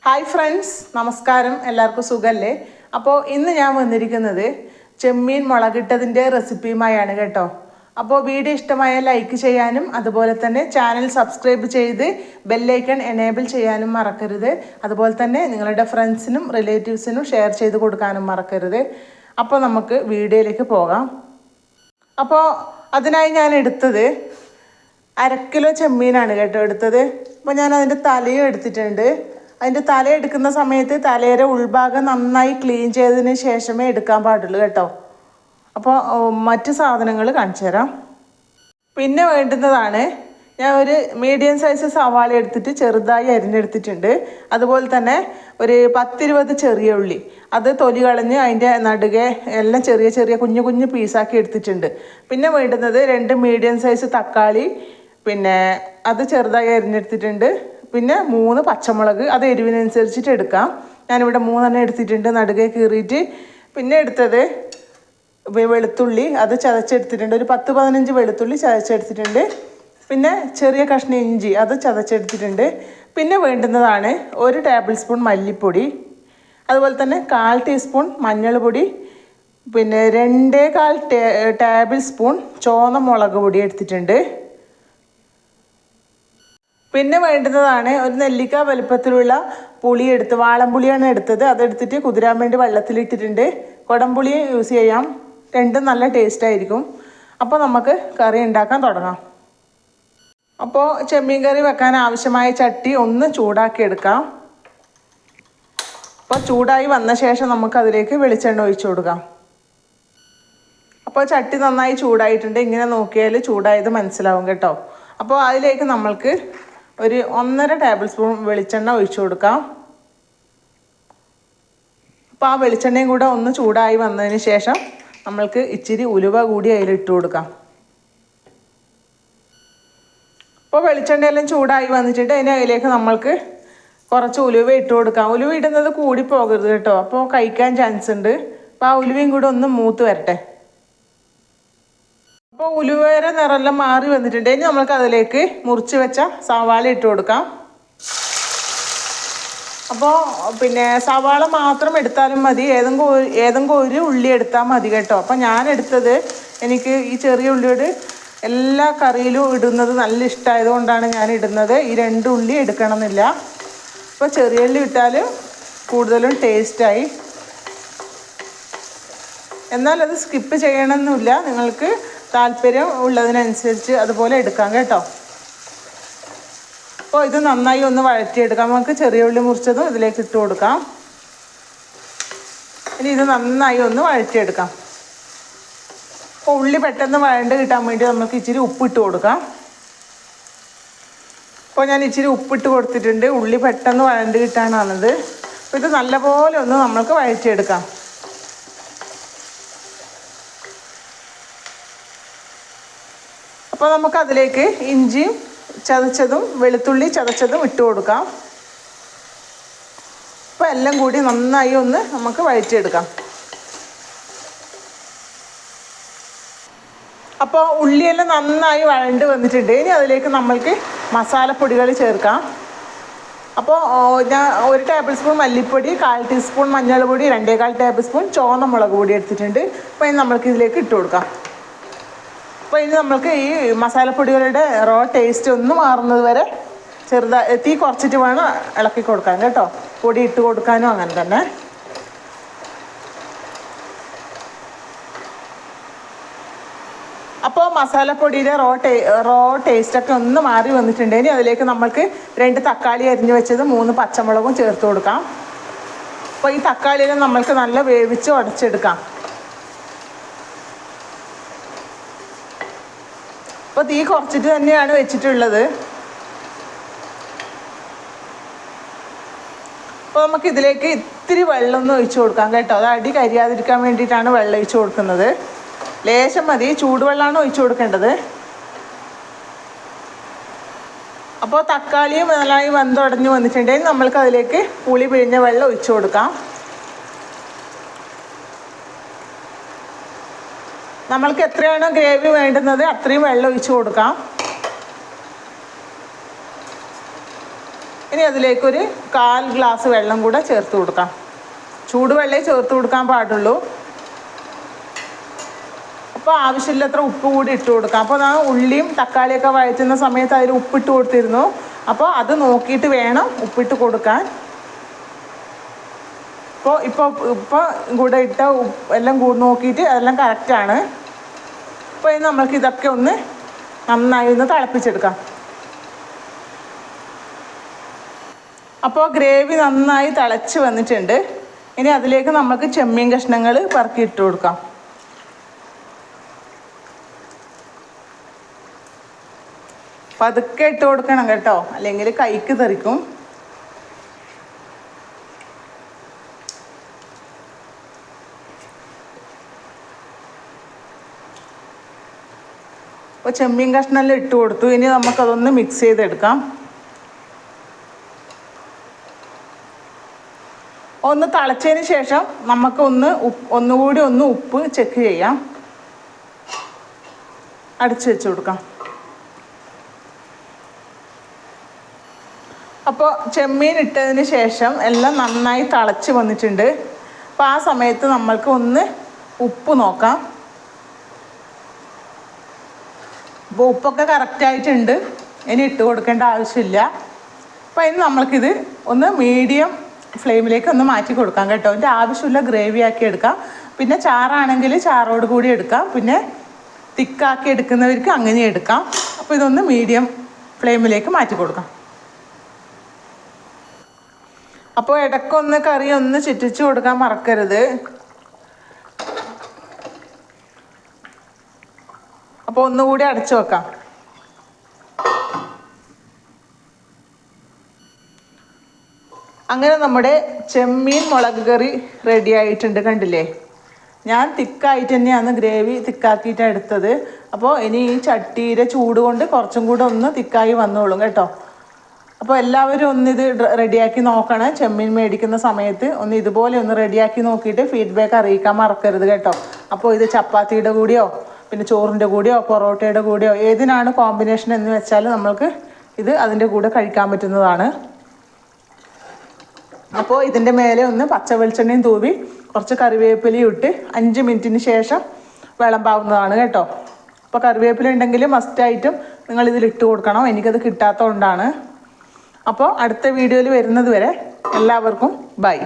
Hi friends, നമസ്കാരം. എല്ലാവർക്കും സുഖമല്ലേ? അപ്പോൾ ഇന്ന് ഞാൻ വന്നിരിക്കുന്നത് ചെമ്മീൻ മുളകിട്ടതിൻ്റെ റെസിപ്പിയുമായാണ് കേട്ടോ. അപ്പോൾ വീഡിയോ ഇഷ്ടമായ ലൈക്ക് ചെയ്യാനും അതുപോലെ തന്നെ ചാനൽ സബ്സ്ക്രൈബ് ചെയ്ത് ബെല്ലൈക്കൺ എനേബിൾ ചെയ്യാനും മറക്കരുത്. അതുപോലെ തന്നെ നിങ്ങളുടെ ഫ്രണ്ട്സിനും റിലേറ്റീവ്സിനും ഷെയർ ചെയ്ത് കൊടുക്കാനും മറക്കരുത്. അപ്പോൾ നമുക്ക് വീഡിയോയിലേക്ക് പോകാം. അപ്പോൾ അതിനായി ഞാൻ എടുത്തത് 1/2 കിലോ ചെമ്മീനാണ് കേട്ടോ എടുത്തത്. അപ്പോൾ ഞാൻ അതിൻ്റെ തലയും എടുത്തിട്ടുണ്ട്. അതിൻ്റെ തല എടുക്കുന്ന സമയത്ത് തലയുടെ ഉൾഭാഗം നന്നായി ക്ലീൻ ചെയ്തതിന് ശേഷമേ എടുക്കാൻ പാടുള്ളൂ കേട്ടോ. അപ്പോൾ മറ്റ് സാധനങ്ങൾ കാണിച്ചു തരാം. പിന്നെ വേണ്ടുന്നതാണ്, ഞാൻ ഒരു മീഡിയം സൈസ് സവാള എടുത്തിട്ട് ചെറുതായി അരിഞ്ഞെടുത്തിട്ടുണ്ട്. അതുപോലെ തന്നെ ഒരു 10-20 ചെറിയ ഉള്ളി, അത് തൊലി കളഞ്ഞ് അതിൻ്റെ നടുകെ എല്ലാം ചെറിയ ചെറിയ കുഞ്ഞു കുഞ്ഞു പീസാക്കി എടുത്തിട്ടുണ്ട്. പിന്നെ വേണ്ടുന്നത് 2 മീഡിയം സൈസ് തക്കാളി, പിന്നെ അത് ചെറുതായി അരിഞ്ഞെടുത്തിട്ടുണ്ട്. പിന്നെ 3 പച്ചമുളക്, അത് എരിവിനനുസരിച്ചിട്ട് എടുക്കാം. ഞാനിവിടെ 3 എടുത്തിട്ടുണ്ട്, നടുകെ കീറിയിട്ട്. പിന്നെ എടുത്തത് വെളുത്തുള്ളി, അത് ചതച്ചെടുത്തിട്ടുണ്ട്. ഒരു 10-15 വെളുത്തുള്ളി ചതച്ചെടുത്തിട്ടുണ്ട്. പിന്നെ ചെറിയ കഷ്ണം ഇഞ്ചി, അത് ചതച്ചെടുത്തിട്ടുണ്ട്. പിന്നെ വേണ്ടുന്നതാണ് 1 ടേബിൾ സ്പൂൺ മല്ലിപ്പൊടി, അതുപോലെ തന്നെ 1/4 ടീസ്പൂൺ മഞ്ഞൾപ്പൊടി, പിന്നെ 2.25 ടേബിൾ സ്പൂൺ ചുവന്ന മുളക് പൊടി എടുത്തിട്ടുണ്ട്. പിന്നെ വേണ്ടുന്നതാണ് ഒരു നെല്ലിക്ക വലുപ്പത്തിലുള്ള പുളി എടുത്ത്, വാളംപുളിയാണ് എടുത്തത്. അതെടുത്തിട്ട് കുതിരാൻ വേണ്ടി വെള്ളത്തിലിട്ടിട്ടുണ്ട്. കുടംപുളി യൂസ് ചെയ്യാം, രണ്ടും നല്ല ടേസ്റ്റ് ആയിരിക്കും. അപ്പോൾ നമുക്ക് കറി ഉണ്ടാക്കാൻ തുടങ്ങാം. അപ്പോൾ ചെമ്മീൻ കറി വെക്കാൻ ആവശ്യമായ ചട്ടി ഒന്ന് ചൂടാക്കി എടുക്കാം. അപ്പോൾ ചൂടായി വന്ന ശേഷം നമുക്ക് അതിലേക്ക് വെളിച്ചെണ്ണ ഒഴിച്ചു കൊടുക്കാം. അപ്പോൾ ചട്ടി നന്നായി ചൂടായിട്ടുണ്ട്. ഇങ്ങനെ നോക്കിയാൽ ചൂടായത് മനസ്സിലാവും കേട്ടോ. അപ്പോൾ അതിലേക്ക് നമ്മൾക്ക് ഒരു 1.5 ടേബിൾ സ്പൂൺ വെളിച്ചെണ്ണ ഒഴിച്ചു കൊടുക്കാം. അപ്പോൾ ആ വെളിച്ചെണ്ണയും കൂടെ ഒന്ന് ചൂടായി വന്നതിന് ശേഷം നമ്മൾക്ക് ഇച്ചിരി ഉലുവ കൂടി അതിലിട്ട് കൊടുക്കാം. അപ്പോൾ വെളിച്ചെണ്ണയെല്ലാം ചൂടായി വന്നിട്ടുണ്ട്. അതിലേക്ക് നമ്മൾക്ക് കുറച്ച് ഉലുവ ഇട്ട് കൊടുക്കാം. ഉലുവ ഇടുന്നത് കൂടി പോകരുത് കേട്ടോ, അപ്പോൾ കഴിക്കാൻ ചാൻസ് ഉണ്ട്. അപ്പോൾ ആ ഉലുവയും കൂടെ ഒന്ന് മൂത്ത് വരട്ടെ. അപ്പോൾ ഉലുവയുടെ നിറമെല്ലാം മാറി വന്നിട്ടുണ്ട്. ഇനി നമ്മൾക്ക് അതിലേക്ക് മുറിച്ച് വെച്ച സവാള ഇട്ട് കൊടുക്കാം. അപ്പോൾ പിന്നെ സവാള മാത്രം എടുത്താലും മതി, ഏതെങ്കിലും ഒരു ഉള്ളി എടുത്താൽ മതി കേട്ടോ. അപ്പോൾ ഞാൻ എടുത്തത്, എനിക്ക് ഈ ചെറിയ ഉള്ളിയോട് എല്ലാ കറിയിലും ഇടുന്നത് നല്ല ഇഷ്ടമായതുകൊണ്ടാണ് ഞാൻ ഇടുന്നത്. ഈ 2 ഉള്ളി എടുക്കണമെന്നില്ല. അപ്പോൾ ചെറിയ ഉള്ളി ഇട്ടാൽ കൂടുതലും ടേസ്റ്റായി. എന്നാൽ അത് സ്കിപ്പ് ചെയ്യണമെന്നില്ല, നിങ്ങൾക്ക് താല്പര്യം ഉള്ളതിനനുസരിച്ച് അതുപോലെ എടുക്കാം കേട്ടോ. അപ്പോൾ ഇത് നന്നായി ഒന്ന് വഴറ്റിയെടുക്കാം. നമുക്ക് ചെറിയ ഉള്ളി മുറിച്ചതും ഇതിലേക്ക് ഇട്ട് കൊടുക്കാം. ഇനി ഇത് നന്നായി ഒന്ന് വഴറ്റിയെടുക്കാം. അപ്പോൾ ഉള്ളി പെട്ടെന്ന് വഴണ്ട് കിട്ടാൻ വേണ്ടി നമുക്ക് ഇച്ചിരി ഉപ്പിട്ട് കൊടുക്കാം. അപ്പോൾ ഞാൻ ഇച്ചിരി ഉപ്പിട്ട് കൊടുത്തിട്ടുണ്ട്, ഉള്ളി പെട്ടെന്ന് വഴണ്ട് കിട്ടാനാണത്. അപ്പോൾ ഇത് നല്ലപോലെ ഒന്ന് നമ്മൾക്ക് വഴറ്റിയെടുക്കാം. അപ്പോൾ നമുക്ക് അതിലേക്ക് ഇഞ്ചിയും ചതച്ചതും വെളുത്തുള്ളി ചതച്ചതും ഇട്ട് കൊടുക്കാം. അപ്പോൾ എല്ലാം കൂടി നന്നായി ഒന്ന് നമുക്ക് വഴറ്റിയെടുക്കാം. അപ്പോൾ ഉള്ളിയെല്ലാം നന്നായി വഴണ്ട് വന്നിട്ടുണ്ട്. ഇനി അതിലേക്ക് നമ്മൾക്ക് മസാലപ്പൊടികൾ ചേർക്കാം. അപ്പോൾ ഞാൻ 1 ടേബിൾ സ്പൂൺ മല്ലിപ്പൊടി, 1/4 ടീസ്പൂൺ മഞ്ഞൾപ്പൊടി, 2.25 ടേബിൾ സ്പൂൺ ചുവന്ന മുളക് പൊടി എടുത്തിട്ടുണ്ട്. അപ്പോൾ ഇനി നമ്മൾക്ക് ഇതിലേക്ക് ഇട്ട് കൊടുക്കാം. അപ്പോൾ ഇനി നമ്മൾക്ക് ഈ മസാലപ്പൊടികളുടെ റോ ടേസ്റ്റ് ഒന്ന് മാറുന്നത് വരെ തീ കുറച്ചിട്ട് വേണം ഇളക്കി കൊടുക്കാൻ കേട്ടോ. പൊടി ഇട്ട് കൊടുക്കാനും അങ്ങനെ തന്നെ. അപ്പോൾ മസാലപ്പൊടിയുടെ റോ ടേസ്റ്റൊക്കെ ഒന്ന് മാറി വന്നിട്ടുണ്ട്. ഇനി അതിലേക്ക് നമ്മൾക്ക് 2 തക്കാളി അരിഞ്ഞ് വെച്ചത് 3 പച്ചമുളകും ചേർത്ത് കൊടുക്കാം. അപ്പോൾ ഈ തക്കാളിയെല്ലാം നമ്മൾക്ക് നല്ല വേവിച്ച് ഉടച്ചെടുക്കാം. അപ്പോൾ തീ കുറച്ചിട്ട് തന്നെയാണ് വെച്ചിട്ടുള്ളത്. അപ്പോൾ നമുക്ക് ഇതിലേക്ക് ഇത്തിരി വെള്ളം ഒന്ന് ഒഴിച്ച് കൊടുക്കാം കേട്ടോ. അത് അടി കരിയാതിരിക്കാൻ വേണ്ടിയിട്ടാണ് വെള്ളം ഒഴിച്ച് കൊടുക്കുന്നത്. ലേശം മതി, ചൂടുവെള്ളമാണ് ഒഴിച്ച് കൊടുക്കേണ്ടത്. അപ്പോൾ തക്കാളിയും നന്നായി വെന്തുടഞ്ഞ് വന്നിട്ടുണ്ടെങ്കിൽ നമ്മൾക്ക് അതിലേക്ക് പുളി പിഴിഞ്ഞ വെള്ളം ഒഴിച്ച് കൊടുക്കാം. നമ്മൾക്ക് എത്രയാണോ ഗ്രേവി വേണ്ടുന്നത് അത്രയും വെള്ളം ഒഴിച്ച് കൊടുക്കാം. ഇനി അതിലേക്കൊരു 1/4 ഗ്ലാസ് വെള്ളം കൂടെ ചേർത്ത് കൊടുക്കാം. ചൂടുവെള്ളമേ ചേർത്ത് കൊടുക്കാൻ പാടുള്ളൂ. അപ്പോൾ ആവശ്യമില്ലത്ര ഉപ്പ് കൂടി ഇട്ട് കൊടുക്കാം. അപ്പോൾ ഞാൻ ഉള്ളിയും തക്കാളിയൊക്കെ വഴറ്റുന്ന സമയത്ത് അതിൽ ഉപ്പിട്ട് കൊടുത്തിരുന്നു. അപ്പോൾ അത് നോക്കിയിട്ട് വേണം ഉപ്പിട്ട് കൊടുക്കാൻ. ഇപ്പോൾ കൂടെ ഇട്ട എല്ലാം കൂടി നോക്കിയിട്ട് അതെല്ലാം കറക്റ്റാണ്. അപ്പോൾ ഇനി നമ്മൾക്ക് ഇതൊക്കെ ഒന്ന് നന്നായി ഒന്ന് തിളപ്പിച്ചെടുക്കാം. അപ്പോൾ ഗ്രേവി നന്നായി തിളച്ച് വന്നിട്ടുണ്ട്. ഇനി അതിലേക്ക് നമുക്ക് ചെമ്മീൻ കഷ്ണങ്ങൾ പറക്കി ഇട്ട് കൊടുക്കാം. പതുക്കെ ഇട്ട് കൊടുക്കണം കേട്ടോ, അല്ലെങ്കിൽ കൈക്ക് തെറിക്കും. അപ്പോൾ ചെമ്മീൻ കഷ്ണമെല്ലാം ഇട്ട് കൊടുത്തു. ഇനി നമുക്കതൊന്ന് മിക്സ് ചെയ്തെടുക്കാം. ഒന്ന് തിളച്ചതിന് ശേഷം നമുക്ക് ഒന്നുകൂടി ഉപ്പ് ചെക്ക് ചെയ്യാം. അടച്ചു വെച്ച് കൊടുക്കാം. അപ്പോൾ ചെമ്മീൻ ഇട്ടതിന് ശേഷം എല്ലാം നന്നായി തിളച്ച് വന്നിട്ടുണ്ട്. അപ്പോൾ ആ സമയത്ത് നമ്മൾക്ക് ഒന്ന് ഉപ്പ് നോക്കാം. അപ്പോൾ ഉപ്പൊക്കെ കറക്റ്റായിട്ടുണ്ട്. ഇനി ഇട്ട് കൊടുക്കേണ്ട ആവശ്യമില്ല. അപ്പോൾ ഇനി നമ്മൾക്കിത് ഒന്ന് മീഡിയം ഫ്ലെയിമിലേക്ക് ഒന്ന് മാറ്റി കൊടുക്കാം കേട്ടോ. അതിൻ്റെ ആവശ്യമില്ല ഗ്രേവി ആക്കി എടുക്കാം. പിന്നെ ചാറാണെങ്കിൽ ചാറോട് കൂടി എടുക്കാം. പിന്നെ തിക്കാക്കി എടുക്കുന്നവർക്ക് അങ്ങനെ എടുക്കാം. അപ്പോൾ ഇതൊന്ന് മീഡിയം ഫ്ലെയിമിലേക്ക് മാറ്റി കൊടുക്കാം. അപ്പോൾ ഇടയ്ക്കൊന്ന് കറി ഒന്ന് ചുറ്റിച്ച് കൊടുക്കാൻ മറക്കരുത്. അപ്പോൾ ഒന്നുകൂടി അടച്ചു വെക്കാം. അങ്ങനെ നമ്മുടെ ചെമ്മീൻ മുളക് കറി റെഡി ആയിട്ടുണ്ട്. കണ്ടില്ലേ, ഞാൻ തിക്കായിട്ട് തന്നെയാണ് ഗ്രേവി തിക്കാക്കിയിട്ടാണ് എടുത്തത്. അപ്പോൾ ഇനി ഈ ചട്ടിയുടെ ചൂട് കൊണ്ട് കുറച്ചും കൂടെ ഒന്ന് തിക്കായി വന്നോളും കേട്ടോ. അപ്പോൾ എല്ലാവരും ഒന്നിത് റെഡിയാക്കി നോക്കണം. ചെമ്മീൻ മേടിക്കുന്ന സമയത്ത് ഒന്ന് ഇതുപോലെ ഒന്ന് റെഡിയാക്കി നോക്കിയിട്ട് ഫീഡ്ബാക്ക് അറിയിക്കാൻ മറക്കരുത് കേട്ടോ. അപ്പോൾ ഇത് ചപ്പാത്തിയുടെ കൂടെയോ പിന്നെ ചോറിൻ്റെ കൂടെയോ പൊറോട്ടയുടെ കൂടെയോ ഏതിനാണ് കോമ്പിനേഷൻ എന്ന് വെച്ചാൽ നമ്മൾക്ക് ഇത് അതിൻ്റെ കൂടെ കഴിക്കാൻ പറ്റുന്നതാണ്. അപ്പോൾ ഇതിൻ്റെ മേലെ ഒന്ന് പച്ച വെളിച്ചെണ്ണയും തൂവി കുറച്ച് കറിവേപ്പിലയും ഇട്ട് 5 മിനിറ്റിന് ശേഷം വിളമ്പാവുന്നതാണ് കേട്ടോ. അപ്പോൾ കറിവേപ്പില ഉണ്ടെങ്കിൽ മസ്റ്റായിട്ടും നിങ്ങളിതിലിട്ട് കൊടുക്കണം. എനിക്കത് കിട്ടാത്തതുകൊണ്ടാണ്. അപ്പോൾ അടുത്ത വീഡിയോയിൽ വരുന്നത് വരെ എല്ലാവർക്കും ബൈ.